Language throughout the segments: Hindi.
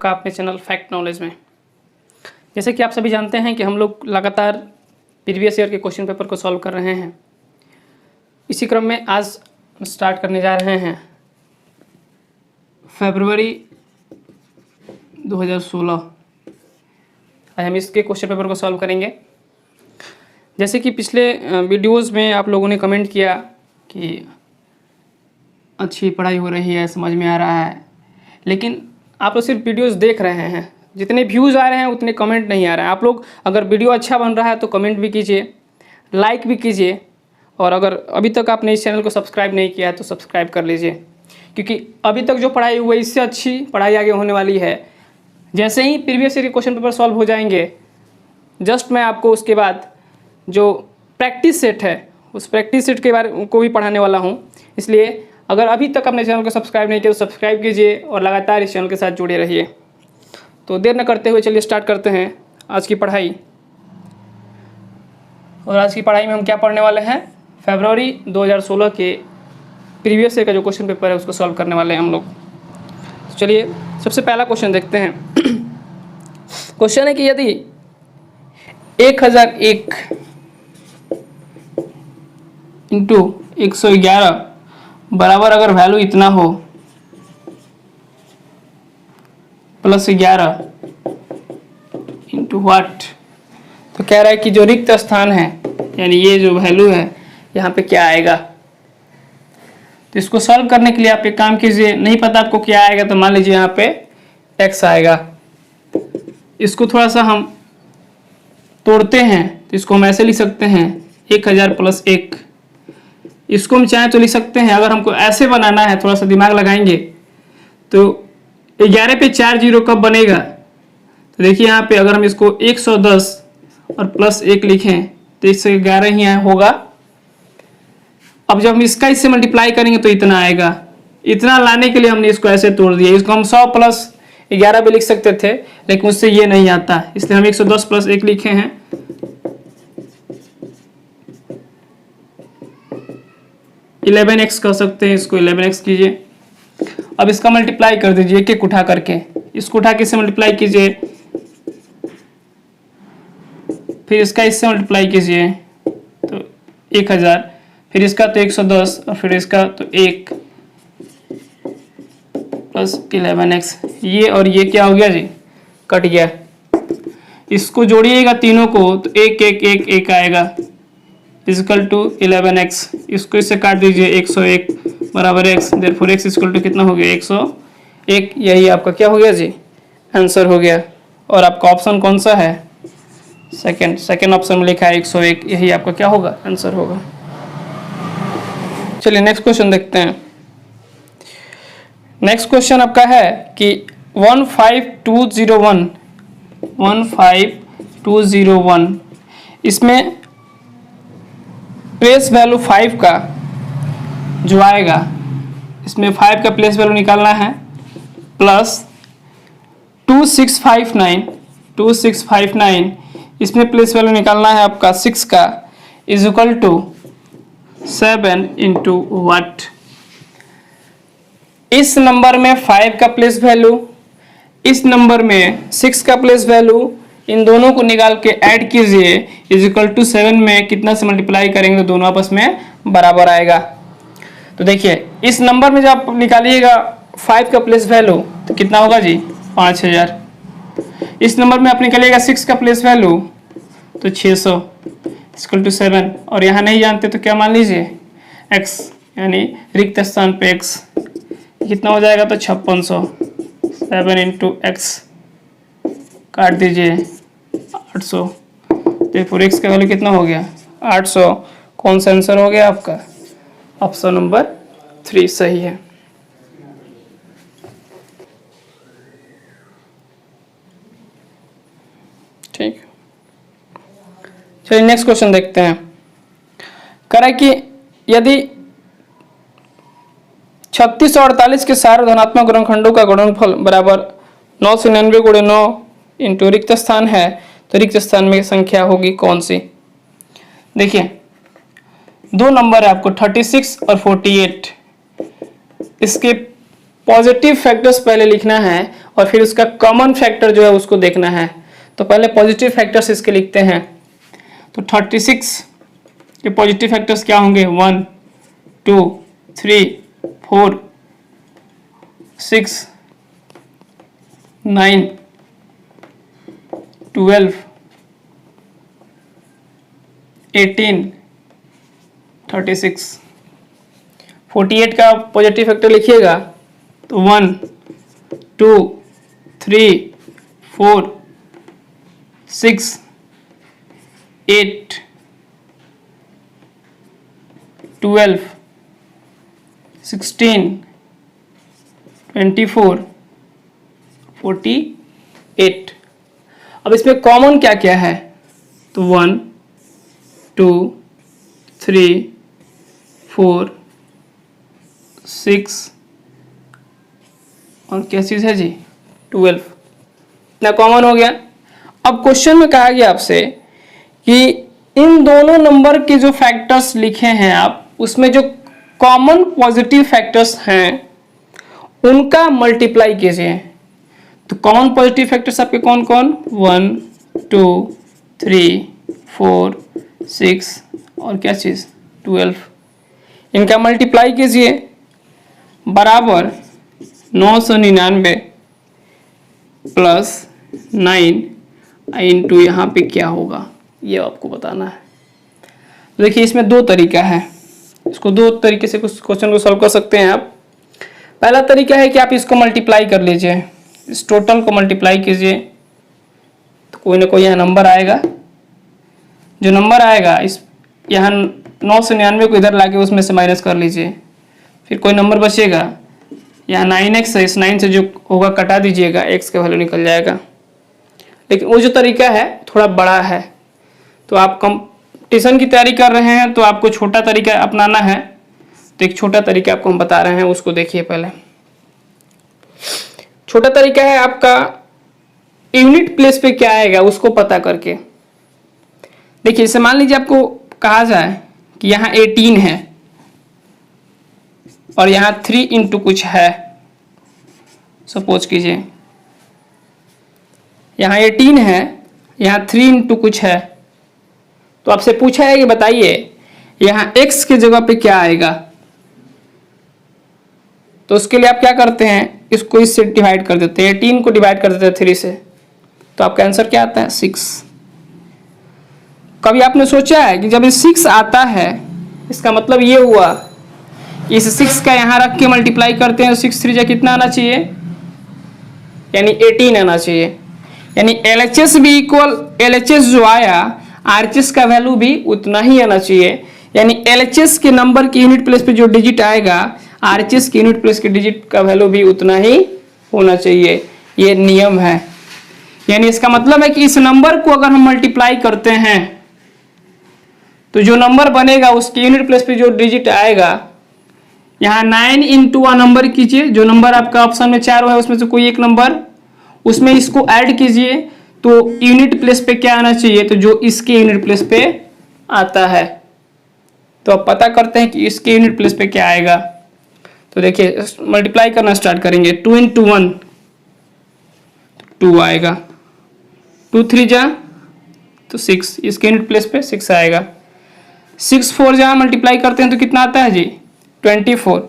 आपका अपने चैनल फैक्ट नॉलेज में। जैसे कि आप सभी जानते हैं कि हम लोग लगातार प्रीवियस ईयर के क्वेश्चन पेपर को सॉल्व कर रहे हैं। इसी क्रम में आज स्टार्ट करने जा रहे हैं फरवरी 2016। आज हम इसके क्वेश्चन पेपर को सॉल्व करेंगे। जैसे कि पिछले वीडियोस में आप लोगों ने कमेंट किया कि अच्छी पढ़ाई हो रही है, समझ में आ रहा है, लेकिन आप लोग सिर्फ वीडियोस देख रहे हैं। जितने व्यूज़ आ रहे हैं उतने कमेंट नहीं आ रहे हैं। आप लोग अगर वीडियो अच्छा बन रहा है तो कमेंट भी कीजिए, लाइक भी कीजिए, और अगर अभी तक आपने इस चैनल को सब्सक्राइब नहीं किया है तो सब्सक्राइब कर लीजिए, क्योंकि अभी तक जो पढ़ाई हुई है इससे अच्छी पढ़ाई आगे होने वाली है। जैसे ही प्रीवियस ईयर के क्वेश्चन पेपर सॉल्व हो जाएंगे, जस्ट मैं आपको उसके बाद जो प्रैक्टिस सेट है उस प्रैक्टिस सेट के बारे को भी पढ़ाने वाला हूँ। इसलिए अगर अभी तक अपने चैनल को सब्सक्राइब नहीं किया तो सब्सक्राइब कीजिए और लगातार इस चैनल के साथ जुड़े रहिए। तो देर न करते हुए चलिए स्टार्ट करते हैं आज की पढ़ाई। और आज की पढ़ाई में हम क्या पढ़ने वाले हैं, फरवरी 2016 के प्रीवियस ईयर का जो क्वेश्चन पेपर है उसको सॉल्व करने वाले हैं हम लोग। तो चलिए सबसे पहला क्वेश्चन देखते हैं। क्वेश्चन है कि यदि 1001 इंटू 111 बराबर अगर वैल्यू इतना हो प्लस 11 इंटू वाट, तो कह रहा है कि जो रिक्त स्थान है यानी ये जो वैल्यू है यहाँ पे क्या आएगा। तो इसको सॉल्व करने के लिए आप एक काम कीजिए, नहीं पता आपको क्या आएगा तो मान लीजिए यहाँ पे x आएगा। इसको थोड़ा सा हम तोड़ते हैं तो इसको हम ऐसे लिख सकते हैं 1000 प्लस 1। इसको हम चाहें तो लिख सकते हैं, अगर हमको ऐसे बनाना है थोड़ा सा दिमाग लगाएंगे तो 11 पे 4 जीरो कब बनेगा। तो देखिए यहाँ पे अगर हम इसको 110 और प्लस 1 लिखें तो इससे 11 ही होगा। अब जब हम इसका इससे मल्टीप्लाई करेंगे तो इतना आएगा। इतना लाने के लिए हमने इसको ऐसे तोड़ दिया। इसको हम 100 प्लस 11 भी लिख सकते थे, लेकिन उससे ये नहीं आता, इसलिए हम 110 प्लस 1 लिखे हैं। (11x) कर सकते हैं, इसको 11x कीजिए। अब इसका मल्टीप्लाई कर दीजिए एक एक उठा करके। इसको उठा के इससे मल्टीप्लाई कीजिए, फिर इसका इससे मल्टीप्लाई कीजिए तो 1000, फिर इसका तो 110 और फिर इसका तो 1 प्लस 11x। ये और ये क्या हो गया जी, कट गया। इसको जोड़िएगा तीनों को तो 1 1 1 1 आएगा इक्वल टू 11x। इसको इससे काट दीजिए 101 बराबर x, therefore x equal to कितना हो गया 101। यही आपका क्या हो गया जी, आंसर हो गया। और आपका ऑप्शन कौन सा है, सेकंड ऑप्शन में लिखा है 101, यही आपका क्या होगा, आंसर होगा। चलिए नेक्स्ट क्वेश्चन देखते हैं। नेक्स्ट क्वेश्चन आपका है कि 15201 इसमें प्लेस वैल्यू 5 का जो आएगा, इसमें 5 का प्लेस वैल्यू निकालना है, प्लस 2659 इसमें प्लेस वैल्यू निकालना है आपका 6 का, इज इक्वल टू 7 इंटू वाट। इस नंबर में 5 का प्लेस वैल्यू, इस नंबर में 6 का प्लेस वैल्यू, इन दोनों को निकाल के ऐड कीजिए, इज इक्वल टू 7 में कितना से मल्टीप्लाई करेंगे तो दोनों आपस में बराबर आएगा। तो देखिए इस नंबर में जब आप निकालिएगा 5 का प्लेस वैल्यू तो कितना होगा जी, 5000। इस नंबर में आप निकालिएगा 6 का प्लेस वैल्यू तो 600 इक्वल टू 7, और यहाँ नहीं जानते तो क्या मान लीजिए x, यानी रिक्त स्थान पे x कितना हो जाएगा तो 5600। 7 इंटू एक्स काट दीजिए 800, देखो x का वैल्यू कितना हो गया 800। कौन सा आंसर हो गया आपका, ऑप्शन नंबर 3 सही है। ठीक, चलिए नेक्स्ट क्वेश्चन देखते हैं। कह रहा है कि यदि 36 और 48 के सारे धनात्मक गुणनखंडों का गुणनफल बराबर 999 गुणे 9 इंटू रिक्त स्थान है तो रिक्त स्थान में संख्या होगी कौन सी। देखिए दो नंबर है आपको 36 और 48, इसके पॉजिटिव फैक्टर्स पहले लिखना है और फिर उसका कॉमन फैक्टर जो है उसको देखना है। तो पहले पॉजिटिव फैक्टर्स इसके लिखते हैं। तो 36 के पॉजिटिव फैक्टर्स क्या होंगे? 1 2 3 4 6 9 12 18 36। 48 का पॉजिटिव फैक्टर लिखिएगा तो 1 2 3 4 6 8 12 16 24 48। अब इसमें कॉमन क्या क्या है? तो 1 2 3 4 6 और क्या चीज़ है जी? 12। इतना कॉमन हो गया। अब क्वेश्चन में कहा गया आपसे कि इन दोनों नंबर के जो फैक्टर्स लिखे हैं आप, उसमें जो कॉमन पॉजिटिव फैक्टर्स हैं उनका मल्टीप्लाई कीजिए। तो कॉमन पॉजिटिव फैक्टर्स आपके कौन कौन? 1 2 3 4 6 और क्या चीज़? 12। इनका मल्टीप्लाई कीजिए बराबर 999 प्लस 9 इंटू यहाँ पे क्या होगा ये आपको बताना है। देखिए इसमें दो तरीका है, इसको दो तरीके से कुछ क्वेश्चन को सॉल्व कर सकते हैं आप। पहला तरीका है कि आप इसको मल्टीप्लाई कर लीजिए, इस टोटल को मल्टीप्लाई कीजिए तो कोई ना कोई यहाँ नंबर आएगा। जो नंबर आएगा इस यहाँ 999 को इधर लाके उसमें से माइनस कर लीजिए, फिर कोई नंबर बचेगा, यहाँ 9x है, इस 9 से जो होगा कटा दीजिएगा, x का वैल्यू निकल जाएगा। लेकिन वो जो तरीका है थोड़ा बड़ा है, तो आप कंपटीशन की तैयारी कर रहे हैं तो आपको छोटा तरीका अपनाना है। तो एक छोटा तरीका आपको हम बता रहे हैं, उसको देखिए। पहले छोटा तरीका है आपका यूनिट प्लेस पे क्या आएगा उसको पता करके। देखिए जैसे मान लीजिए आपको कहा जाए कि यहाँ 18 है और यहाँ 3 इंटू कुछ है, सपोज कीजिए यहाँ 18 है, यहाँ 3 इंटू कुछ है। तो आपसे पूछा है कि बताइए यहाँ x की जगह पे क्या आएगा। तो उसके लिए आप क्या करते हैं, इसको इससे डिवाइड कर देते हैं, 18 को डिवाइड कर देते हैं 3 से, तो आपका आंसर क्या आता है? 6। कभी आपने सोचा है कि जब ये 6 आता है इसका मतलब ये हुआ इस 6 का यहाँ रख के मल्टीप्लाई करते हैं, 6 3 जा कितना आना चाहिए? यानी 18 आना चाहिए। यानी LHS भी इक्वल LHS जो आया RHS का वैल्यू भी उतना ही आना चाहिए। यानी LHS के नंबर के यूनिट प्लेस पे जो डिजिट आएगा RHS के यूनिट प्लेस के डिजिट का वैल्यू भी उतना ही होना चाहिए। ये नियम है। यानी इसका मतलब है कि इस नंबर को अगर हम मल्टीप्लाई करते हैं तो जो नंबर बनेगा उसके यूनिट प्लेस पे जो डिजिट आएगा, यहाँ 9 इंटू आ नंबर कीजिए, जो नंबर आपका ऑप्शन में 4 है उसमें से कोई एक नंबर, उसमें इसको ऐड कीजिए तो यूनिट प्लेस पे क्या आना चाहिए? तो जो इसके यूनिट प्लेस पे आता है। तो अब पता करते हैं कि इसके यूनिट प्लेस पे क्या आएगा। तो देखिए मल्टीप्लाई करना स्टार्ट करेंगे। 2 इंटू 1 2 आएगा, 2 3 जा तो 6, इसके यूनिट प्लेस पे 6 आएगा। 6 4 जहाँ मल्टीप्लाई करते हैं तो कितना आता है जी? 24।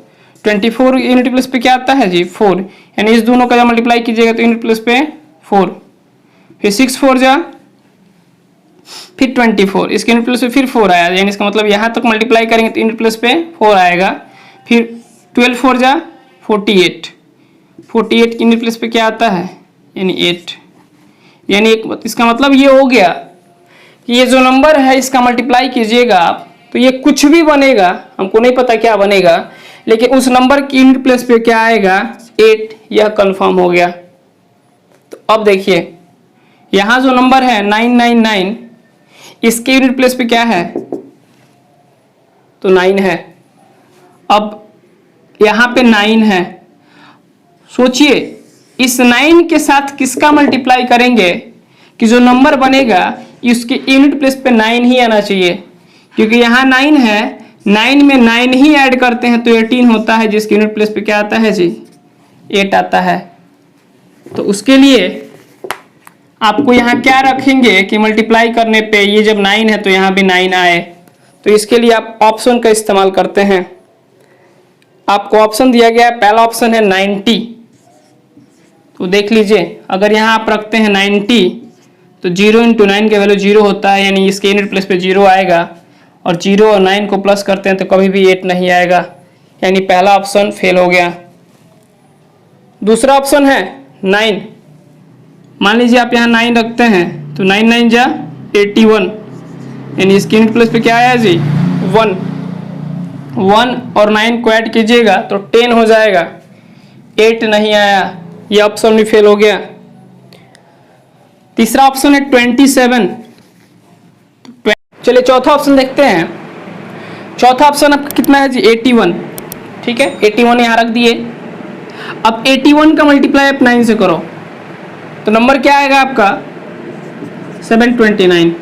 24 यूनिट प्लेस पे क्या आता है जी? 4। यानी इस दोनों का जब मल्टीप्लाई कीजिएगा तो यूनिट प्लेस पे 4, फिर 6 4 जा फिर 24, इसके यूनिट प्लेस पे फिर 4 आया। यानी इसका मतलब यहाँ तक मल्टीप्लाई करेंगे तो यूनिट प्लेस पे 4 आएगा। फिर 12 4 जा 48, 48 यूनिट प्लेस पे क्या आता है? यानी 8। यानी इसका मतलब ये हो गया कि ये जो नंबर है इसका मल्टीप्लाई कीजिएगा आप तो ये कुछ भी बनेगा, हमको नहीं पता क्या बनेगा, लेकिन उस नंबर की यूनिट प्लेस पे क्या आएगा? 8। यह कंफर्म हो गया। तो अब देखिए यहाँ जो नंबर है 999, इसके यूनिट प्लेस पे क्या है? तो 9 है। अब यहाँ पे 9 है, सोचिए इस 9 के साथ किसका मल्टीप्लाई करेंगे कि जो नंबर बनेगा इसके यूनिट प्लेस पे 9 ही आना चाहिए, क्योंकि यहाँ 9 है, 9 में 9 ही ऐड करते हैं तो 18 होता है, जिसके यूनिट प्लेस पे क्या आता है जी? 8 आता है। तो उसके लिए आपको यहाँ क्या रखेंगे कि मल्टीप्लाई करने पे ये जब 9 है तो यहाँ भी 9 आए, तो इसके लिए आप ऑप्शन का इस्तेमाल करते हैं। आपको ऑप्शन दिया गया है, पहला ऑप्शन है 90, तो देख लीजिए अगर यहाँ आप रखते हैं 90 तो 0 × 9 का वैल्यू 0 होता है, यानी इसके यूनिट प्लेस पे 0 आएगा, और 0 और 9 को प्लस करते हैं तो कभी भी 8 नहीं आएगा, यानी पहला ऑप्शन फेल हो गया। दूसरा ऑप्शन है 9, मान लीजिए आप यहाँ 9 रखते हैं तो 9 9 जा 81, यानी इसके यूनिट प्लेस पे क्या आया जी 1, 1 और 9 को ऐड कीजिएगा तो 10 हो जाएगा, 8 नहीं आया, ये ऑप्शन भी फेल हो गया। तीसरा ऑप्शन है 27, चलिए चौथा ऑप्शन देखते हैं। चौथा ऑप्शन आपका कितना है जी 81, ठीक है 81 यहाँ रख दिए। अब 81 का मल्टीप्लाई आप 9 से करो तो नंबर क्या आएगा आपका 729,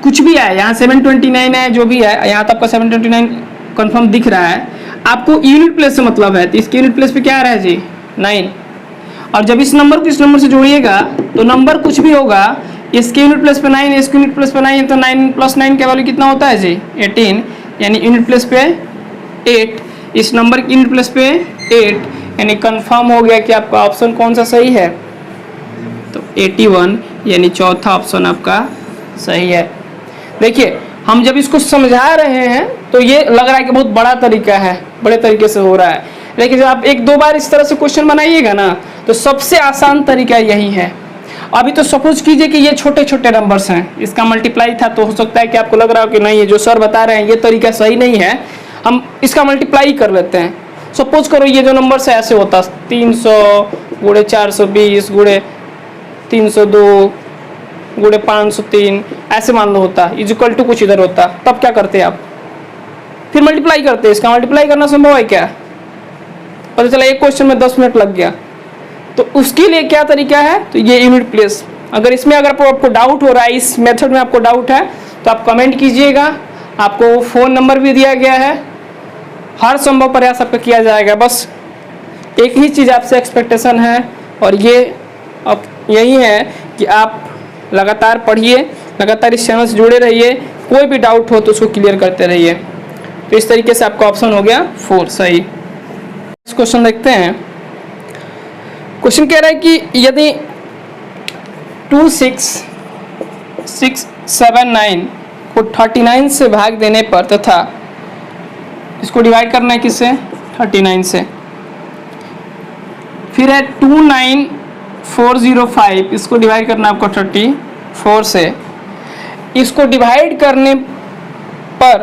कुछ भी आए यहाँ 729 है, जो भी है यहाँ तो आपका 729 कंफर्म दिख रहा है। आपको यूनिट प्लेस से मतलब है तो इसके यूनिट प्लेस पे क्या आ रहा है जी 9, और जब इस नंबर को इस नंबर से जोड़िएगा तो नंबर कुछ भी होगा, इसके यूनिट प्लेस पे 9 इसके यूनिट प्लेस पे 9 है तो 9 + 9 का वैल्यू कितना होता है जी 18, यानी यूनिट प्लेस पे 8, इस नंबर के यूनिट प्लेस पे 8, यानी कंफर्म हो गया कि आपका ऑप्शन कौन सा सही है, तो 81, यानी चौथा ऑप्शन आपका सही है। देखिए हम जब इसको समझा रहे हैं तो ये लग रहा है कि बहुत बड़ा तरीका है, बड़े तरीके से हो रहा है, लेकिन जब आप 1-2 बार इस तरह से क्वेश्चन बनाइएगा ना तो सबसे आसान तरीका यही है। अभी तो सपोज कीजिए कि ये छोटे छोटे नंबर्स हैं, इसका मल्टीप्लाई था तो हो सकता है कि आपको लग रहा हो कि नहीं ये जो सर बता रहे हैं ये तरीका सही नहीं है, हम इसका मल्टीप्लाई कर लेते हैं। सपोज करो ये जो नंबर से ऐसे होता 300 × 420 × 302 × 503 ऐसे मान लो होता, इक्वल टू कुछ इधर होता, तब क्या करते आप फिर मल्टीप्लाई करते। इसका मल्टीप्लाई करना संभव है क्या, पता चला एक क्वेश्चन में 10 मिनट लग गया। तो उसके लिए क्या तरीका है, तो ये यूनिट प्लेस। अगर इसमें अगर आपको डाउट हो रहा है, इस मेथड में आपको डाउट है तो आप कमेंट कीजिएगा, आपको फ़ोन नंबर भी दिया गया है, हर संभव प्रयास आपका किया जाएगा। बस एक ही चीज़ आपसे एक्सपेक्टेशन है और ये अब यही है कि आप लगातार पढ़िए, लगातार इस चैनल से जुड़े रहिए, कोई भी डाउट हो तो उसको क्लियर करते रहिए। तो इस तरीके से आपका ऑप्शन हो गया 4 सही। इस क्वेश्चन देखते हैं। क्वेश्चन कह रहा है कि यदि 26679 को 39 से भाग देने पर तथा इसको डिवाइड करना है किससे 39 से, फिर है 29405 इसको डिवाइड करना है आपको 34 से, इसको डिवाइड करने पर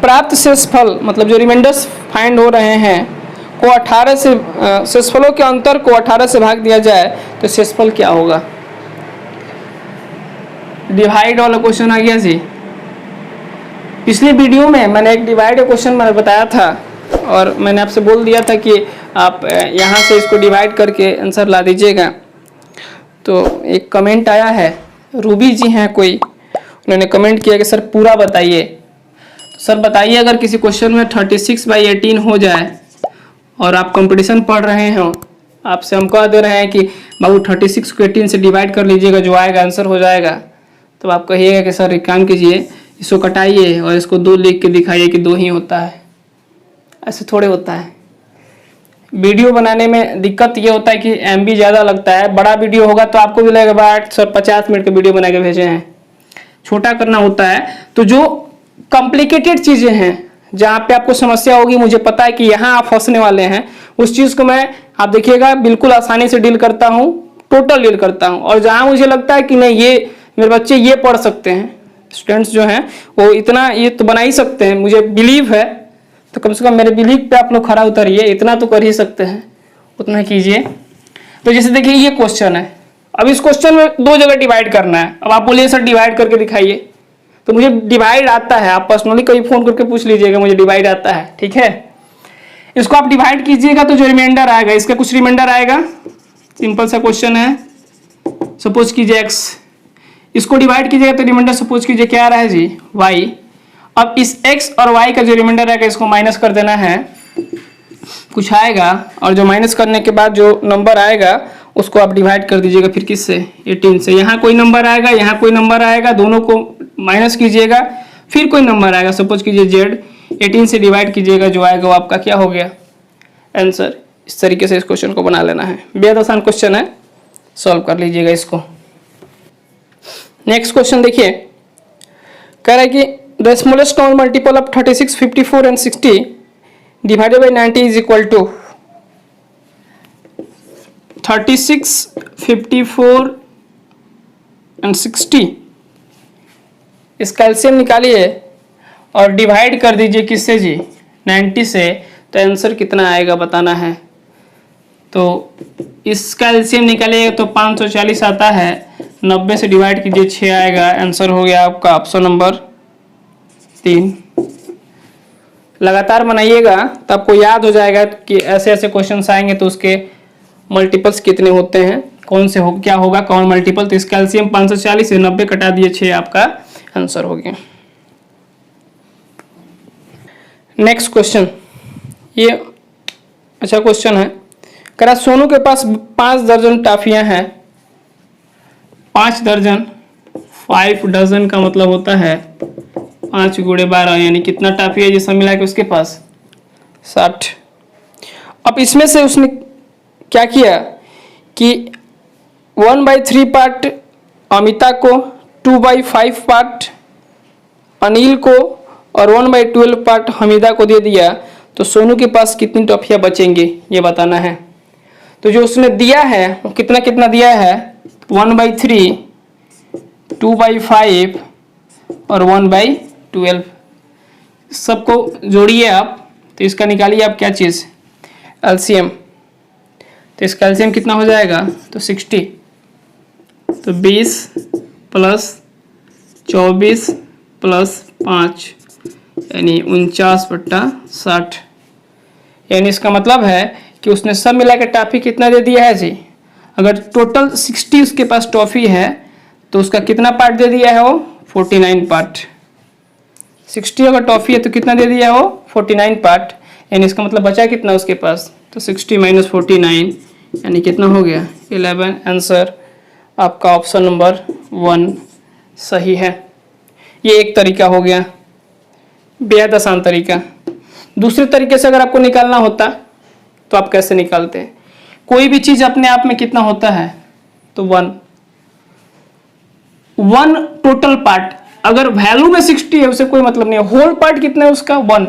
प्राप्त शेषफल मतलब जो रिमाइंडर्स फाइंड हो रहे हैं को 18 से शेषफलों के अंतर को 18 से भाग दिया जाए तो शेषफल क्या होगा। डिवाइड वाला क्वेश्चन आ गया जी। पिछले वीडियो में मैंने एक डिवाइड का क्वेश्चन मैंने बताया था और मैंने आपसे बोल दिया था कि आप यहाँ से इसको डिवाइड करके आंसर ला दीजिएगा। तो एक कमेंट आया है, रूबी जी हैं कोई, उन्होंने कमेंट किया कि सर पूरा बताइए। तो सर बताइए अगर किसी क्वेश्चन में 36/18 हो जाए और आप कंपटीशन पढ़ रहे हो, आपसे हम कह दे रहे हैं कि बाबू 36 को 18 से डिवाइड कर लीजिएगा, जो आएगा आंसर हो जाएगा, तो आप कहिएगा कि सर एक काम कीजिए इसको कटाइए और इसको 2 लिख के दिखाइए कि 2 ही होता है। ऐसे थोड़े होता है। वीडियो बनाने में दिक्कत ये होता है कि MB ज़्यादा लगता है। बड़ा वीडियो होगा तो आपको भी लगेगा बाट सर 50 मिनट का वीडियो बना के भेजे हैं, छोटा करना होता है। तो जो कॉम्प्लिकेटेड चीज़ें हैं जहाँ पे आपको समस्या होगी, मुझे पता है कि यहाँ आप फंसने वाले हैं, उस चीज़ को मैं आप देखिएगा बिल्कुल आसानी से डील करता हूँ, टोटल डील करता हूँ। और जहाँ मुझे लगता है कि नहीं ये मेरे बच्चे ये पढ़ सकते हैं, स्टूडेंट्स जो हैं वो इतना ये तो बना ही सकते हैं, मुझे बिलीव है, तो कम से कम मेरे बिलीव पे आप लोग खरा उतरिए, इतना तो कर ही सकते हैं, उतना कीजिए। तो जैसे देखिए ये क्वेश्चन है, अब इस क्वेश्चन में 2 जगह डिवाइड करना है। अब आप बोलिए सर डिवाइड करके दिखाइए, तो मुझे डिवाइड आता है, आप पर्सनली कभी फ़ोन करके पूछ लीजिएगा, मुझे डिवाइड आता है, ठीक है। इसको आप डिवाइड कीजिएगा तो जो रिमाइंडर आएगा, इसका कुछ रिमाइंडर आएगा, सिंपल सा क्वेश्चन है। सपोज कीजिए x, इसको डिवाइड कीजिएगा तो रिमाइंडर सपोज कीजिए क्या आ रहा है जी y। अब इस x और y का जो रिमाइंडर आएगा इसको माइनस कर देना है कुछ आएगा और जो माइनस करने के बाद जो नंबर आएगा उसको आप डिवाइड कर दीजिएगा फिर किससे, 18 से। यहाँ कोई नंबर आएगा, यहाँ कोई नंबर आएगा, दोनों को माइनस कीजिएगा, फिर कोई नंबर आएगा, सपोज कीजिए जेड, 18 से डिवाइड कीजिएगा, जो आएगा वो आपका क्या हो गया, आंसर। इस तरीके से इस क्वेश्चन को बना लेना है। बेहद आसान क्वेश्चन है, सॉल्व कर लीजिएगा इसको। नेक्स्ट क्वेश्चन देखिए, कह रहा है कि the smallest non multiple of 36, 54 and 60 divided by 90 is equal to 36, 54 and 60। इसका एलसीएम निकालिए और डिवाइड कर दीजिए किससे जी, 90 से, तो आंसर कितना आएगा बताना है। तो इसका एलसीएम निकालिएगा तो 540 आता है, 90 से डिवाइड कीजिए 6 आएगा, आंसर हो गया आपका ऑप्शन नंबर 3। लगातार बनाइएगा तो आपको याद हो जाएगा कि ऐसे ऐसे क्वेश्चंस आएंगे तो उसके मल्टीपल्स कितने होते हैं, कौन से हो, क्या होगा कौन मल्टीपल। तो इसका एलसीएम 540 से 90 कटा दिए 6, आपका आंसर हो गया। नेक्स्ट क्वेश्चन, ये अच्छा क्वेश्चन है। करा सोनू के पास 5 दर्जन टाफियां हैं, 5 दर्जन, 5 डजन का मतलब होता है 5 गुणे 12, यानी कितना टाफी है ये सब मिला के उसके पास 60। अब इसमें से उसने क्या किया कि 1/3 पार्ट अमिता को, 2/5 पार्ट अनिल को और 1/12 पार्ट हमीदा को दे दिया। तो सोनू के पास कितनी टॉफियाँ बचेंगी ये बताना है। तो जो उसने दिया है वो कितना कितना दिया है, 1/3, 2/5 और 1/12। सबको जोड़िए आप, तो इसका निकालिए आप क्या चीज़, एलसीएम। तो इसका एलसीएम कितना हो जाएगा, तो 60। तो 20 + 24 + 5 यानी 49/60। यानी इसका मतलब है कि उसने सब मिला के टॉफी कितना दे दिया है जी। अगर टोटल 60 उसके पास टॉफी है तो उसका कितना पार्ट दे दिया है वो, 49 पार्ट। 60 अगर टॉफी है तो कितना दे दिया है वो, 49 पार्ट। यानी इसका मतलब बचा कितना उसके पास, तो 60 - 49 यानी कितना हो गया, 11। आंसर आपका ऑप्शन नंबर 1 सही है। ये एक तरीका हो गया, बेहद आसान तरीका। दूसरे तरीके से अगर आपको निकालना होता तो आप कैसे निकालते हैं, कोई भी चीज अपने आप में कितना होता है, तो 1 टोटल पार्ट। अगर वैल्यू में 60 है उसे कोई मतलब नहीं है, होल पार्ट कितना है उसका 1।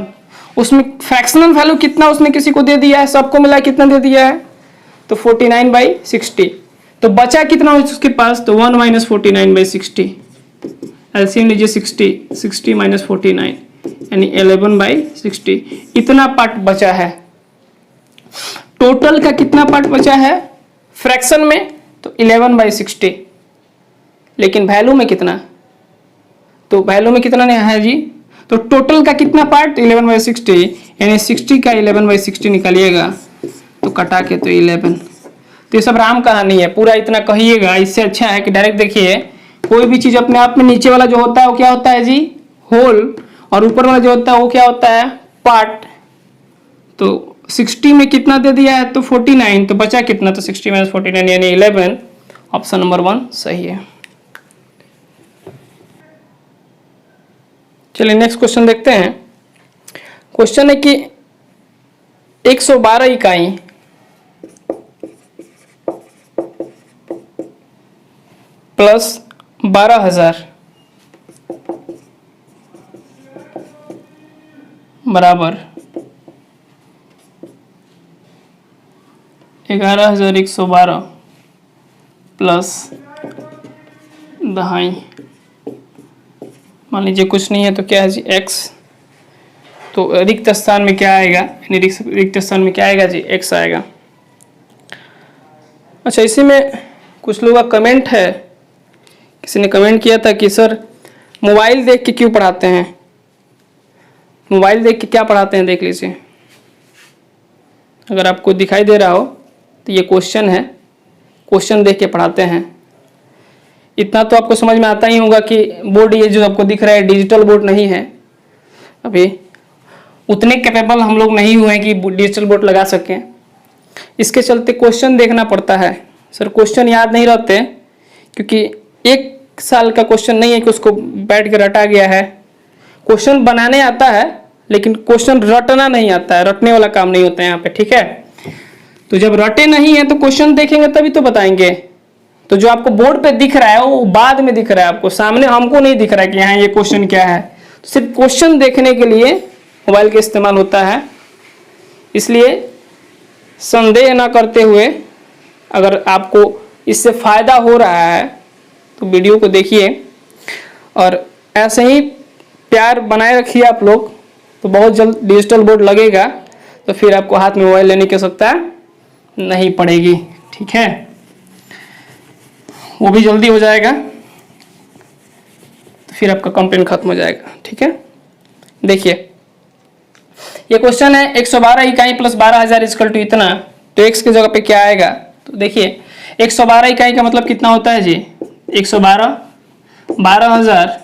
उसमें फ्रैक्शनल वैल्यू कितना उसने किसी को दे दिया है, सबको मिला कितना दे दिया है, तो 49/60। तो बचा कितना हो उसके पास, तो 1 - 49/60। एलसीएम लीजिए 60 - 49 यानी 11/60। इतना पार्ट बचा है। टोटल का कितना पार्ट बचा है फ्रैक्शन में, तो 11/60। लेकिन वैल्यू में कितना, तो वैल्यू में कितना नहीं है जी, तो टोटल का कितना पार्ट, 11/60 यानी 60 का 11/60 निकालिएगा तो कटा के तो 11। तो ये सब राम कहानी है, पूरा इतना कहिएगा। इससे अच्छा है कि डायरेक्ट देखिए, कोई भी चीज अपने आप में नीचे वाला जो होता है वो क्या होता है जी, होल, और ऊपर वाला जो होता है वो क्या होता है, पार्ट। तो 60 में कितना दे दिया है, तो 49, तो बचा कितना, तो 60 - 49 यानी 11। ऑप्शन नंबर 1 सही है। चलिए नेक्स्ट क्वेश्चन देखते हैं। क्वेश्चन है कि 112 इकाई प्लस 12,000 बराबर 11,112 प्लस 2.5। मान लीजिए कुछ नहीं है तो क्या है जी, x। तो रिक्त स्थान में क्या आएगा, यानी रिक्त स्थान में क्या आएगा जी, x आएगा। अच्छा, इसी में कुछ लोगों का कमेंट है, किसी ने कमेंट किया था कि सर मोबाइल देख के क्यों पढ़ाते हैं, मोबाइल देख के क्या पढ़ाते हैं, देख लीजिए। अगर आपको दिखाई दे रहा हो तो ये क्वेश्चन है, क्वेश्चन देख के पढ़ाते हैं। इतना तो आपको समझ में आता ही होगा कि बोर्ड ये जो आपको दिख रहा है डिजिटल बोर्ड नहीं है अभी, उतने कैपेबल हम लोग नहीं हुए हैं कि डिजिटल बोर्ड लगा सकें। इसके चलते क्वेश्चन देखना पड़ता है। सर क्वेश्चन याद नहीं रहते, क्योंकि एक साल का क्वेश्चन नहीं है कि उसको बैठ के रटा गया है। क्वेश्चन बनाने आता है, लेकिन क्वेश्चन रटना नहीं आता है। रटने वाला काम नहीं होता है यहाँ पे, ठीक है। तो जब रटे नहीं है तो क्वेश्चन देखेंगे तभी तो बताएंगे। तो जो आपको बोर्ड पे दिख रहा है वो बाद में दिख रहा है, आपको सामने हमको नहीं दिख रहा है कि यहाँ ये क्वेश्चन क्या है। तो सिर्फ क्वेश्चन देखने के लिए मोबाइल का इस्तेमाल होता है। इसलिए संदेह न करते हुए, अगर आपको इससे फायदा हो रहा है तो वीडियो को देखिए और ऐसे ही प्यार बनाए रखिए आप लोग। तो बहुत जल्द डिजिटल बोर्ड लगेगा, तो फिर आपको हाथ में मोबाइल लेने की आवश्यकता नहीं पड़ेगी, ठीक है। वो भी जल्दी हो जाएगा, तो फिर आपका कंप्लेन खत्म हो जाएगा, ठीक है। देखिए ये क्वेश्चन है 112 इकाई प्लस 12,000 इक्वल टू इतना, तो x की जगह पे क्या आएगा। तो देखिए 112 इकाई का मतलब कितना होता है जी, 112 12,000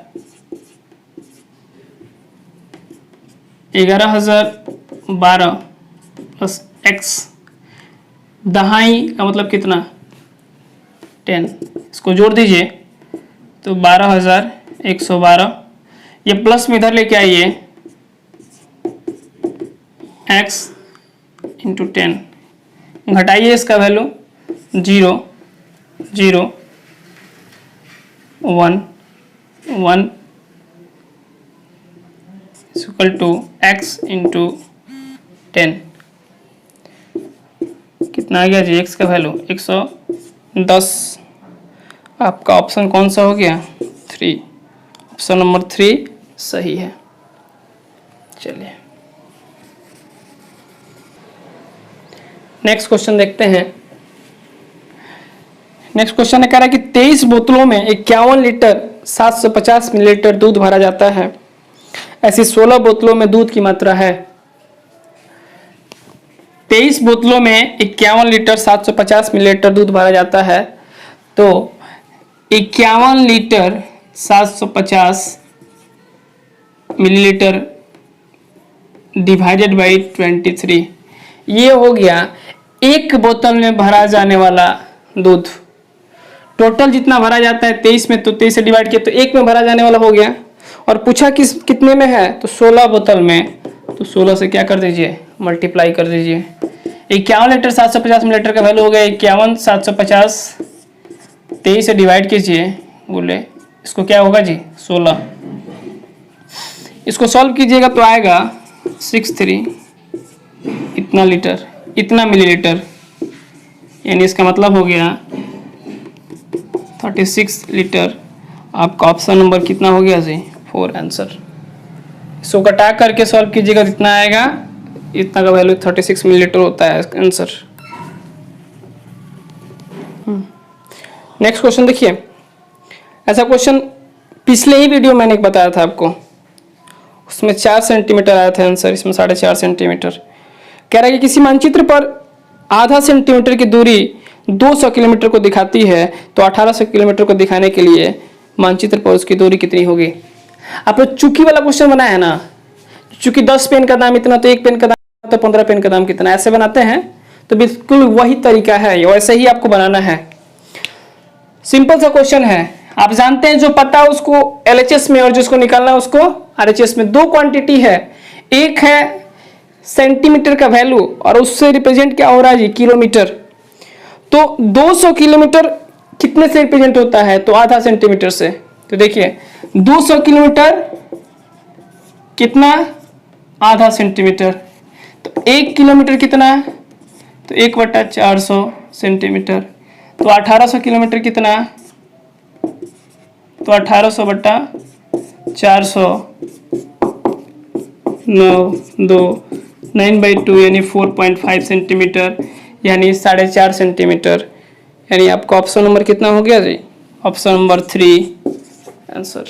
11,012 प्लस x, दहाई का मतलब कितना 10, इसको जोड़ दीजिए तो 12,112। ये प्लस में इधर लेके आइए x इंटू 10, घटाइए इसका value 0 0 1 1 equal to x into 10। कितना आ गया जी x का वैल्यू 110। आपका ऑप्शन कौन सा हो गया 3, ऑप्शन नंबर 3 सही है। चलिए नेक्स्ट क्वेश्चन देखते हैं। नेक्स्ट क्वेश्चन कह रहा है कि 23 बोतलों में 51 लीटर 750 मिलीलीटर दूध भरा जाता है। ऐसी 16 बोतलों में दूध की मात्रा है। 23 बोतलों में 51 लीटर 750 मिलीलीटर दूध भरा जाता है। तो 51 लीटर 750 मिलीलीटर डिवाइडेड बाई 23, ये हो गया एक बोतल में भरा जाने वाला दूध। टोटल जितना भरा जाता है 23 में, तो 23 से डिवाइड किया तो एक में भरा जाने वाला हो गया। और पूछा कितने में है, तो 16 बोतल में, तो 16 से क्या कर दीजिए मल्टीप्लाई कर दीजिए। 51 लीटर 750 मिलीलीटर का वैल्यू हो गया 51 750, 23 से डिवाइड कीजिए बोले, इसको क्या होगा जी 16। इसको सॉल्व कीजिएगा तो आएगा 63 इतना लीटर, इतना मिलीलीटर, यानी इसका मतलब हो गया 36 लीटर। आपका ऑप्शन नंबर कितना हो गया जी 4 आंसर। इसको घटा करके सॉल्व कीजिएगा तो इतना आएगा, इतना का वैल्यू 36 मिलीलीटर होता है आंसर। नेक्स्ट क्वेश्चन देखिए। ऐसा क्वेश्चन पिछले ही वीडियो मैंने एक बताया था आपको, उसमें 4 सेंटीमीटर आया था आंसर, इसमें 4.5 सेंटीमीटर। कह रहा है कि किसी मानचित्र पर आधा सेंटीमीटर की दूरी 200 किलोमीटर को दिखाती है, तो 1800 किलोमीटर को दिखाने के लिए मानचित्र पर उसकी दूरी कितनी होगी। आप लोग चुकी वाला क्वेश्चन बनाया है ना, चूंकि 10 पेन का दाम इतना, तो 1 पेन का दाम, तो 15 पेन का दाम कितना, ऐसे बनाते हैं। तो बिल्कुल वही तरीका है, वैसे ही आपको बनाना है। सिंपल सा क्वेश्चन है, आप जानते हैं जो पता है उसको LHS में, और जिसको निकालना है उसको RHS में। दो क्वांटिटी है, एक है सेंटीमीटर का वैल्यू और उससे रिप्रेजेंट क्या हो रहा है जी किलोमीटर। तो 200 किलोमीटर कितने से रिप्रेजेंट होता है, तो आधा सेंटीमीटर से। तो देखिए 200 किलोमीटर कितना, आधा सेंटीमीटर। तो 1 किलोमीटर कितना, तो 1/400 सेंटीमीटर। तो 1800 किलोमीटर कितना, तो 1800 बट्टा 400 9/2 यानी 4.5 सेंटीमीटर, यानी 4.5 सेंटीमीटर। यानी आपका ऑप्शन नंबर कितना हो गया जी, ऑप्शन नंबर 3 आंसर।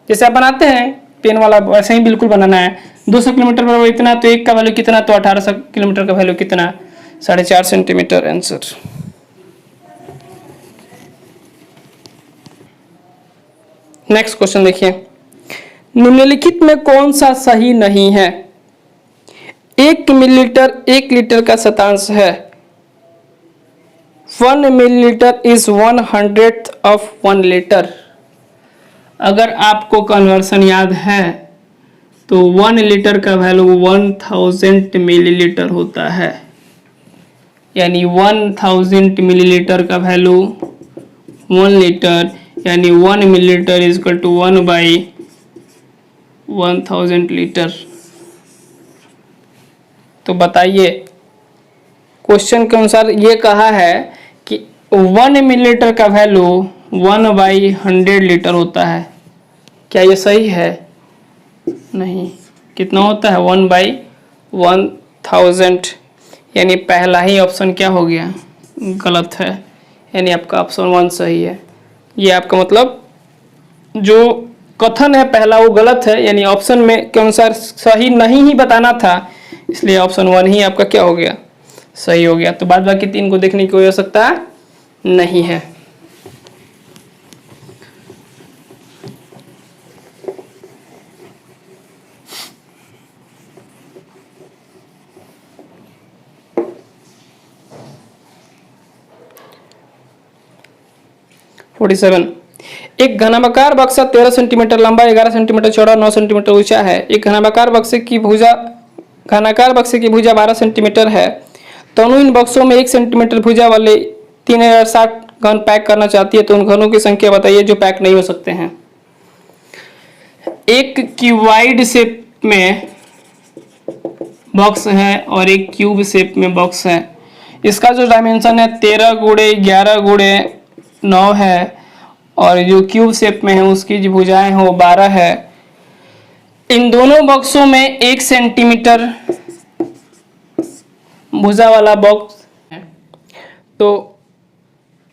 जैसे आप बनाते हैं पेन वाला, वैसे ही बिल्कुल बनाना है। 200 किलोमीटर बराबर इतना, तो 1 का वैल्यू कितना, तो 1800 किलोमीटर का वैल्यू कितना, 4.5 सेंटीमीटर आंसर। नेक्स्ट क्वेश्चन देखिए। निम्नलिखित में कौन सा सही नहीं है? 1 मिलीलीटर 1 लीटर का शतांश है। 1 मिलीलीटर इज 1/100 ऑफ 1 लीटर। अगर आपको कन्वर्सन याद है तो 1 लीटर का वैल्यू 1000 मिलीलीटर होता है, यानी 1000 मिलीलीटर का वैल्यू 1 लीटर, यानी 1 millilitre is equal to 1/1000 litre. तो बताइए, क्वेश्चन के अनुसार ये कहा है कि 1 मिलीलीटर का वैल्यू 1/100 लीटर होता है। क्या ये सही है? नहीं। कितना होता है? 1/1000, यानी पहला ही ऑप्शन क्या हो गया? गलत है, यानी आपका ऑप्शन 1 सही है। ये आपका मतलब जो कथन है पहला वो गलत है, यानी ऑप्शन में के अनुसार सही नहीं ही बताना था, इसलिए ऑप्शन 1 ही आपका क्या हो गया? सही हो गया। तो बाद बाकी 3 को देखने की कोई आवश्यकता नहीं है। एक घनाकार बक्सा 13 सेंटीमीटर लंबा, 11 सेंटीमीटर चौड़ा, 9 सेंटीमीटर ऊंचा है। एक घनाकार बक्से की भुजा 12 सेंटीमीटर है। दोनों इन बक्सों में 1 सेंटीमीटर भुजा वाले 3060 घन पैक करना चाहती है, तो उन घनों की संख्या बताइए जो पैक नहीं हो सकते हैं। एक क्यूबॉइड शेप में बॉक्स है और एक क्यूब शेप में बॉक्स है। इसका जो डायमेंशन है 13 गुणे 11 गुणे 9 है, और जो क्यूब शेप में है उसकी जो भुजाएं हैं वो 12 है। इन दोनों बॉक्सों में 1 सेंटीमीटर भुजा वाला बॉक्स है, तो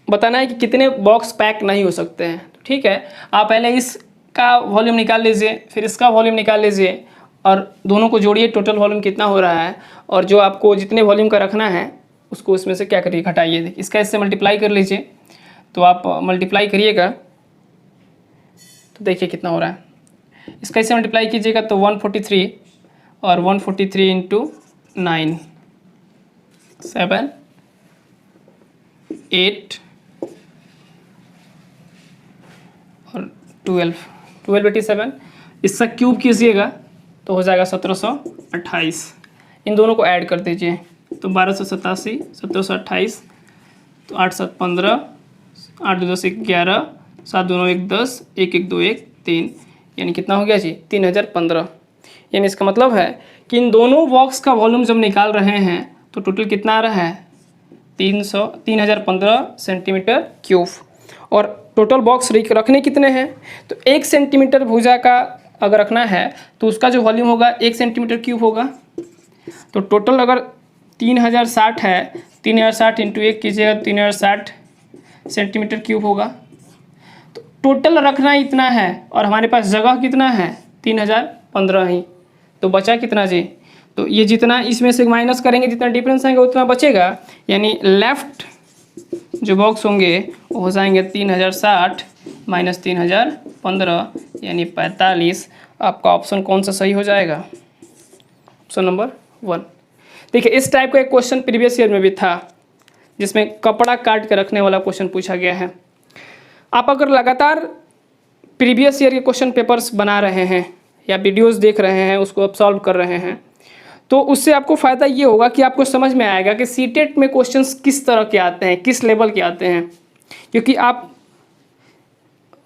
बताना है कि कितने बॉक्स पैक नहीं हो सकते हैं। ठीक है, आप पहले इसका वॉल्यूम निकाल लीजिए, फिर इसका वॉल्यूम निकाल लीजिए और दोनों को जोड़िए, टोटल वॉल्यूम कितना हो रहा है, और जो आपको जितने वॉल्यूम का रखना है उसको उसमें से क्या करिए, घटाइए। इसका इससे मल्टीप्लाई कर लीजिए, तो आप मल्टीप्लाई करिएगा तो देखिए कितना हो रहा है। इसका इससे मल्टीप्लाई कीजिएगा तो 143, और 143 इंटू 9 7 8 और 12 इसका क्यूब कीजिएगा तो हो जाएगा 1728। इन दोनों को ऐड कर दीजिए तो 1287, 1728, तो 8 7 15, 8 2 10 11, 7 2 9 1 10, 1 1 2 1 3, यानी कितना हो गया जी? 3015। यानी इसका मतलब है कि इन दोनों बॉक्स का वॉल्यूम जब निकाल रहे हैं तो टोटल कितना आ रहा है? 3015 सेंटीमीटर क्यूब। और टोटल बॉक्स रखने कितने हैं? तो 1 सेंटीमीटर भुजा का अगर रखना है तो उसका जो वॉल्यूम होगा 1 सेंटीमीटर क्यूब होगा। तो टोटल अगर 3060 है, 3060 इंटू 1 कीजिएगा 3060 सेंटीमीटर क्यूब होगा। तो टोटल रखना इतना है और हमारे पास जगह कितना है? 3015 ही। तो बचा कितना जी? तो ये जितना इसमें से माइनस करेंगे, जितना डिफरेंस आएगा उतना बचेगा, यानी लेफ्ट जो बॉक्स होंगे वो हो जाएंगे 3060 माइनस 3015, यानी 45। आपका ऑप्शन कौन सा सही हो जाएगा? Option number 1। देखिए, इस टाइप का एक क्वेश्चन प्रीवियस ईयर में भी था जिसमें कपड़ा काट के रखने वाला क्वेश्चन पूछा गया है। आप अगर लगातार प्रीवियस ईयर के क्वेश्चन पेपर्स बना रहे हैं या वीडियोस देख रहे हैं, उसको आप सॉल्व कर रहे हैं, तो उससे आपको फ़ायदा ये होगा कि आपको समझ में आएगा कि सीटेट में क्वेश्चंस किस तरह के आते हैं, किस लेवल के आते हैं। क्योंकि आप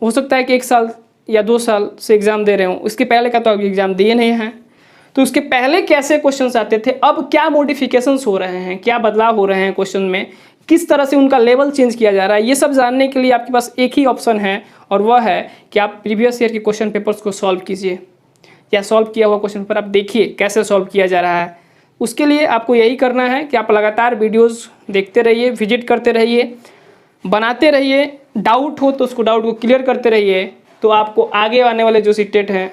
हो सकता है कि 1 साल या 2 साल से एग्ज़ाम दे रहे हो, उसके पहले का तो अभी एग्ज़ाम दिए नहीं हैं, तो उसके पहले कैसे क्वेश्चंस आते थे, अब क्या मॉडिफिकेशंस हो रहे हैं, क्या बदलाव हो रहे हैं क्वेश्चन में, किस तरह से उनका लेवल चेंज किया जा रहा है, ये सब जानने के लिए आपके पास एक ही ऑप्शन है, और वह है कि आप प्रीवियस ईयर के क्वेश्चन पेपर्स को सॉल्व कीजिए, या सॉल्व किया हुआ क्वेश्चन पेपर आप देखिए कैसे सॉल्व किया जा रहा है। उसके लिए आपको यही करना है कि आप लगातार वीडियोस देखते रहिए, विजिट करते रहिए, बनाते रहिए, डाउट हो तो उसको डाउट को क्लियर करते रहिए। तो आपको आगे आने वाले जो सीटेट हैं,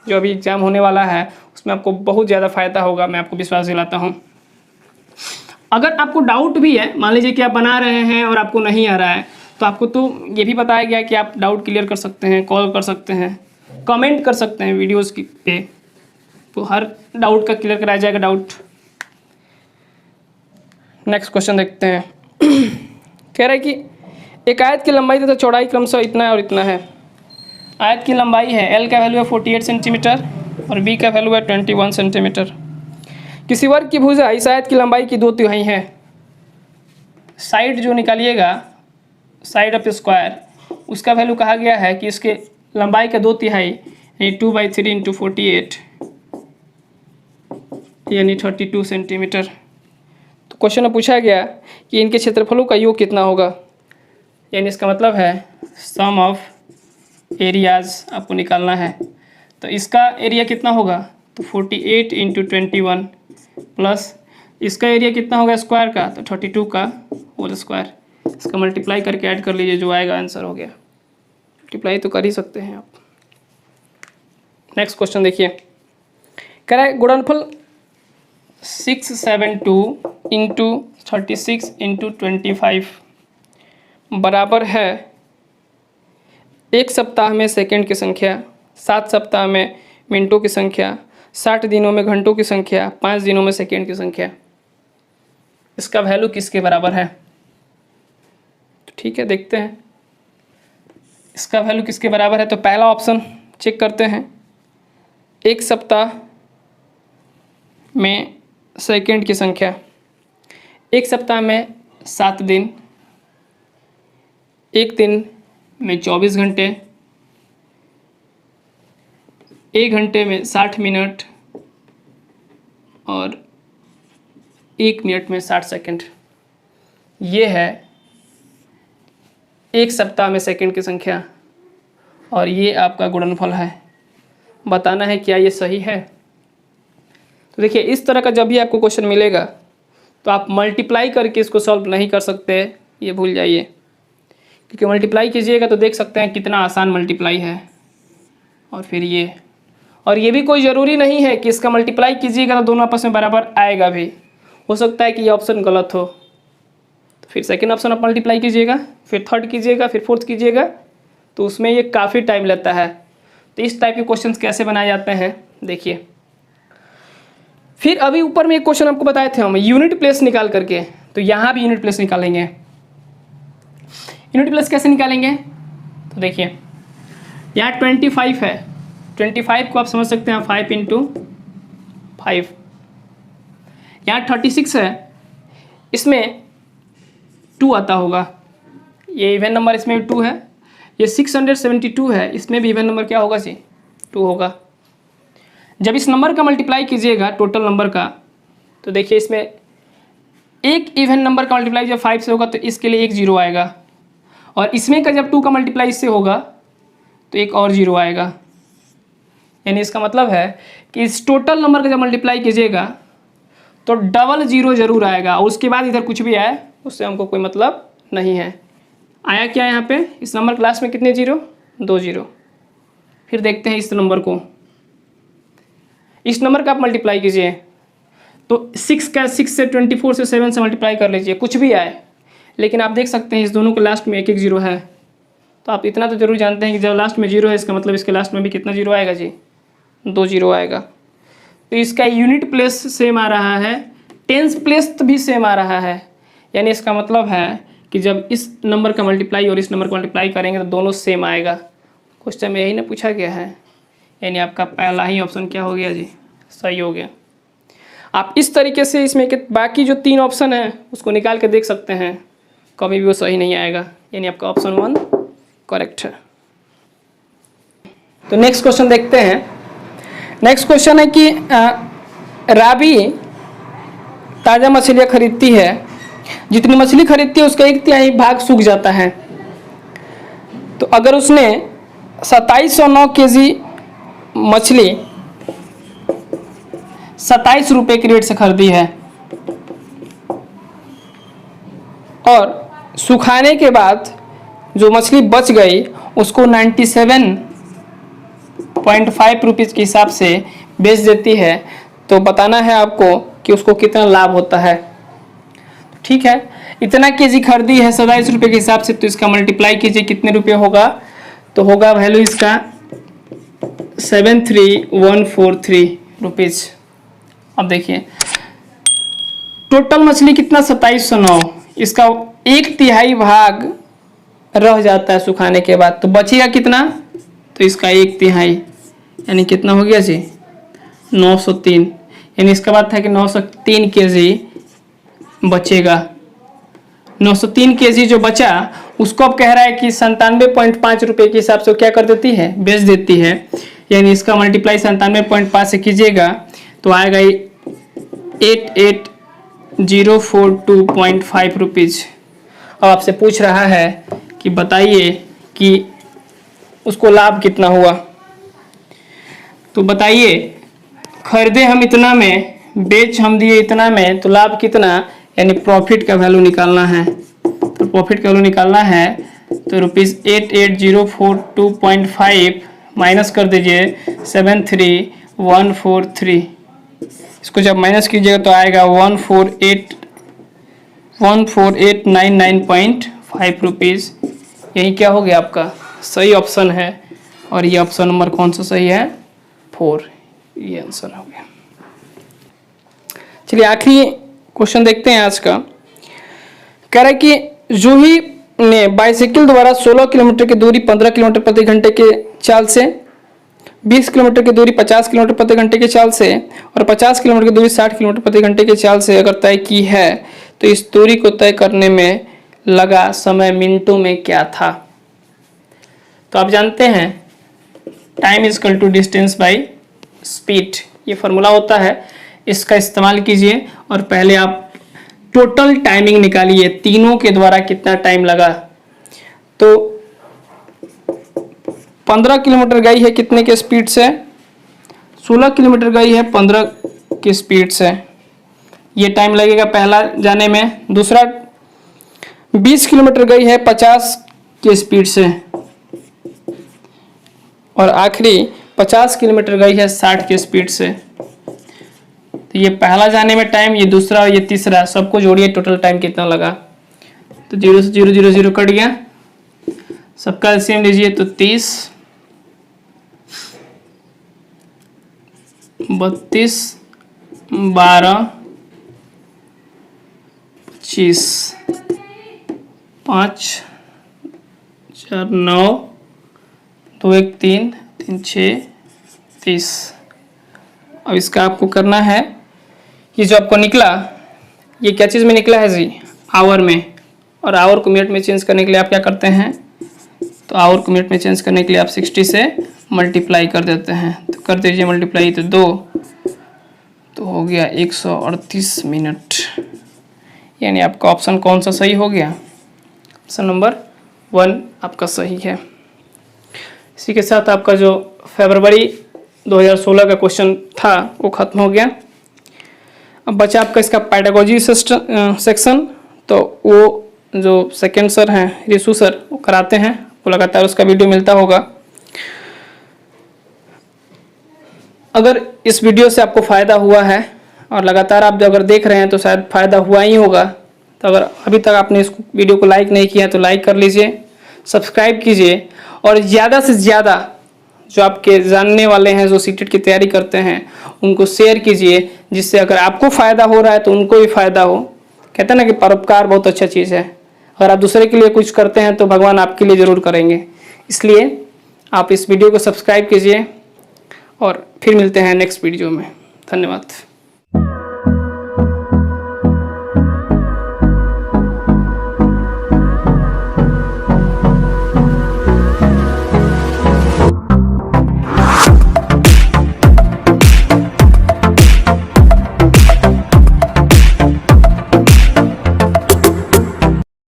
जो अभी एग्ज़ाम होने वाला है, उसमें आपको बहुत ज़्यादा फ़ायदा होगा, मैं आपको विश्वास दिलाता हूँ। अगर आपको डाउट भी है, मान लीजिए कि आप बना रहे हैं और आपको नहीं आ रहा है, तो आपको तो ये भी बताया गया कि आप डाउट क्लियर कर सकते हैं, कॉल कर सकते हैं, कमेंट कर सकते हैं वीडियोस की पे, तो हर डाउट का क्लियर कराया जाएगा डाउट। नेक्स्ट क्वेश्चन देखते हैं। कह रहा है कि एक आयत की लंबाई तथा चौड़ाई क्रमशः इतना है और इतना है। आयत की लंबाई है, एल का वैल्यू है 48 सेंटीमीटर और बी का वैल्यू है 21 सेंटीमीटर। किसी वर्ग की भुजा इस आयत की लंबाई की 2/3 है। साइड जो निकालिएगा, साइड ऑफ स्क्वायर, उसका वैल्यू कहा गया है कि इसके लंबाई का 2/3 यानी 2/3 इंटू 48 यानी 32 सेंटीमीटर। तो क्वेश्चन में पूछा गया कि इनके क्षेत्रफलों का योग कितना होगा, यानी इसका मतलब है सम ऑफ एरियाज आपको निकालना है। तो इसका एरिया कितना होगा, तो 48 इंटू 21 प्लस इसका एरिया कितना होगा स्क्वायर का, तो 32 का होल स्क्वायर। इसका मल्टीप्लाई करके ऐड कर लीजिए, जो आएगा आंसर हो गया। मल्टीप्लाई तो कर ही सकते हैं आप। नेक्स्ट क्वेश्चन देखिए, कह रहा है गुणनफल 672 इंटू 36 इंटू 25 बराबर है 1 सप्ताह में सेकंड की संख्या, 7 सप्ताह में मिनटों की संख्या, 60 दिनों में घंटों की संख्या, 5 दिनों में सेकंड की संख्या। इसका वैल्यू किसके बराबर है? तो ठीक है, देखते हैं इसका वैल्यू किसके बराबर है। तो पहला ऑप्शन चेक करते हैं, 1 सप्ताह में सेकंड की संख्या। 1 सप्ताह में 7 दिन, 1 दिन में 24 घंटे, 1 घंटे में 60 मिनट और 1 मिनट में 60 सेकंड। ये है 1 सप्ताह में सेकंड की संख्या और ये आपका गुणनफल है। बताना है क्या ये सही है। तो देखिए, इस तरह का जब भी आपको क्वेश्चन मिलेगा तो आप मल्टीप्लाई करके इसको सॉल्व नहीं कर सकते, ये भूल जाइए, क्योंकि मल्टीप्लाई कीजिएगा तो देख सकते हैं कितना आसान मल्टीप्लाई है। और फिर ये भी कोई ज़रूरी नहीं है कि इसका मल्टीप्लाई कीजिएगा तो दोनों आपस में बराबर आएगा भी, हो सकता है कि ये ऑप्शन गलत हो। तो फिर सेकंड ऑप्शन आप मल्टीप्लाई कीजिएगा, फिर थर्ड कीजिएगा, फिर फोर्थ कीजिएगा, तो उसमें ये काफ़ी टाइम लगता है। तो इस टाइप के क्वेश्चंस कैसे बनाए जाते हैं देखिए। फिर अभी ऊपर में एक क्वेश्चन आपको बताए थे हम यूनिट प्लेस निकाल करके, तो यहाँ भी यूनिट प्लेस निकालेंगे। यूनिट प्लेस कैसे निकालेंगे, तो देखिए यहाँ 25 है, 25 को आप समझ सकते हैं 5 इंटू 5। यहाँ 36 है, इसमें 2 आता होगा, ये इवन नंबर इसमें भी 2 है। ये 672 है, इसमें भी इवन नंबर क्या होगा जी, 2 होगा। जब इस नंबर का मल्टीप्लाई कीजिएगा टोटल नंबर का, तो देखिए इसमें एक इवन नंबर का मल्टीप्लाई जब 5 से होगा तो इसके लिए एक 0 आएगा, और इसमें का जब 2 का मल्टीप्लाई इससे होगा तो एक और 0 आएगा। यानी इसका मतलब है कि इस टोटल नंबर का जब मल्टीप्लाई कीजिएगा तो डबल 0 जरूर आएगा, और उसके बाद इधर कुछ भी आए उससे हमको कोई मतलब नहीं है। आया क्या यहाँ पे, इस नंबर क्लास में कितने 0, 2 0। फिर देखते हैं इस नंबर को, इस नंबर का आप मल्टीप्लाई कीजिए तो 6 से 24 से 7 से मल्टीप्लाई कर लीजिए, कुछ भी आए, लेकिन आप देख सकते हैं इस दोनों के लास्ट में एक 0 है। तो आप इतना तो जरूर जानते हैं कि जब लास्ट में 0 है इसका मतलब इसके लास्ट में भी कितना 0 आएगा जी, 2 0 आएगा। तो इसका यूनिट प्लेस सेम आ रहा है, टेंस प्लेस भी सेम आ रहा है। यानी इसका मतलब है कि जब इस नंबर का मल्टीप्लाई और इस नंबर का मल्टीप्लाई करेंगे तो दोनों सेम आएगा। क्वेश्चन में यही ना पूछा गया है, यानी आपका पहला ही ऑप्शन क्या हो गया जी, सही हो गया। आप इस तरीके से इसमें के बाकी जो 3 ऑप्शन है उसको निकाल के देख सकते हैं, कभी भी वो सही नहीं आएगा। यानी आपका ऑप्शन 1 करेक्ट है। तो नेक्स्ट क्वेश्चन देखते हैं। नेक्स्ट क्वेश्चन है कि राबी ताज़ा मछलियाँ खरीदती है, जितनी मछली खरीदती है उसका 1/3 भाग सूख जाता है। तो अगर उसने 2709 केजी मछली 27 रुपये की रेट से खरीदी है और सुखाने के बाद जो मछली बच गई उसको 97.5 रुपीज़ के हिसाब से बेच देती है, तो बताना है आपको कि उसको कितना लाभ होता है। ठीक है, इतना केजी खरीदी है 27 रुपये के हिसाब से, तो इसका मल्टीप्लाई कीजिए कितने रुपये होगा, तो होगा वैल्यू इसका 73,143 रुपीज। अब देखिए टोटल मछली कितना 2709, इसका 1/3 भाग रह जाता है सुखाने के बाद, तो बचेगा कितना, तो इसका 1/3 यानी कितना हो गया जी 903, यानी इसका बात था कि 903 केजी बचेगा। 903 केजी जो बचा उसको अब कह रहा है कि 97.5 रुपये के हिसाब से क्या कर देती है, बेच देती है, यानी इसका मल्टीप्लाई 97.5 से कीजिएगा तो आएगा 88,042.5 रुपीज़। अब आपसे पूछ रहा है कि बताइए कि उसको लाभ कितना हुआ, तो बताइए खरीदे हम इतना में, बेच हम दिए इतना में, तो लाभ कितना, यानी प्रॉफिट का वैल्यू निकालना है। तो प्रॉफिट का वैल्यू निकालना है तो ₹88,042.5 माइनस कर दीजिए 73,143, इसको जब माइनस कीजिएगा तो आएगा 148,99.5 रुपीज़। यही क्या हो गया आपका सही ऑप्शन है, और ये ऑप्शन नंबर कौन सा सही है, 4, ये आंसर हो गया। चलिए आखिरी क्वेश्चन देखते हैं आज का। कह रहा है कि जूही ने बाइसिकल द्वारा 16 किलोमीटर की दूरी 15 किलोमीटर प्रति घंटे के चाल से, 20 किलोमीटर की दूरी 50 किलोमीटर प्रति घंटे के चाल से और 50 किलोमीटर की दूरी 60 किलोमीटर प्रति घंटे के चाल से अगर तय की है तो इस दूरी को तय करने में लगा समय मिनटों में क्या था। तो आप जानते हैं time is equal to distance by speed, ये फार्मूला होता है, इसका इस्तेमाल कीजिए और पहले आप टोटल टाइमिंग निकालिए, तीनों के द्वारा कितना टाइम लगा। तो 15 किलोमीटर गई है कितने के स्पीड से, 16 किलोमीटर गई है 15 की स्पीड से, ये टाइम लगेगा पहला जाने में। दूसरा 20 किलोमीटर गई है 50 की स्पीड से, और आखिरी 50 किलोमीटर गई है 60 की स्पीड से। तो ये पहला जाने में टाइम, ये दूसरा और ये तीसरा, सबको जोड़िए टोटल टाइम कितना लगा। तो 0 से 0 0 0 कट गया, सबका एलसीएम लीजिए तो 30, 32, 12, 25, 5, 4, 9, 2, 1, 3, 3, 6, 30। अब इसका आपको करना है, ये जो आपको निकला ये क्या चीज़ में निकला है जी, आवर में, और आवर को मिनट में चेंज करने के लिए आप क्या करते हैं, तो आवर को मिनट में चेंज करने के लिए आप 60 से मल्टीप्लाई कर देते हैं। तो कर दीजिए मल्टीप्लाई, तो 2 तो हो गया 138 मिनट, यानी आपका ऑप्शन कौन सा सही हो गया, ऑप्शन नंबर 1 आपका सही है। इसी के साथ आपका जो फरवरी 2016 का क्वेश्चन था वो खत्म हो गया। अब बचा आपका इसका पेडागोजी सेक्शन, तो वो जो सेकेंड सर हैं रिशु सर वो कराते हैं, वो लगातार उसका वीडियो मिलता होगा। अगर इस वीडियो से आपको फ़ायदा हुआ है और लगातार आप अगर देख रहे हैं तो शायद फ़ायदा हुआ ही होगा। तो अगर अभी तक आपने इस वीडियो को लाइक नहीं किया तो लाइक कर लीजिए, सब्सक्राइब कीजिए, और ज़्यादा से ज़्यादा जो आपके जानने वाले हैं जो सीटेट की तैयारी करते हैं उनको शेयर कीजिए, जिससे अगर आपको फ़ायदा हो रहा है तो उनको भी फ़ायदा हो। कहते हैं ना कि परोपकार बहुत अच्छा चीज़ है, अगर आप दूसरे के लिए कुछ करते हैं तो भगवान आपके लिए ज़रूर करेंगे। इसलिए आप इस वीडियो को सब्सक्राइब कीजिए और फिर मिलते हैं नेक्स्ट वीडियो में। धन्यवाद।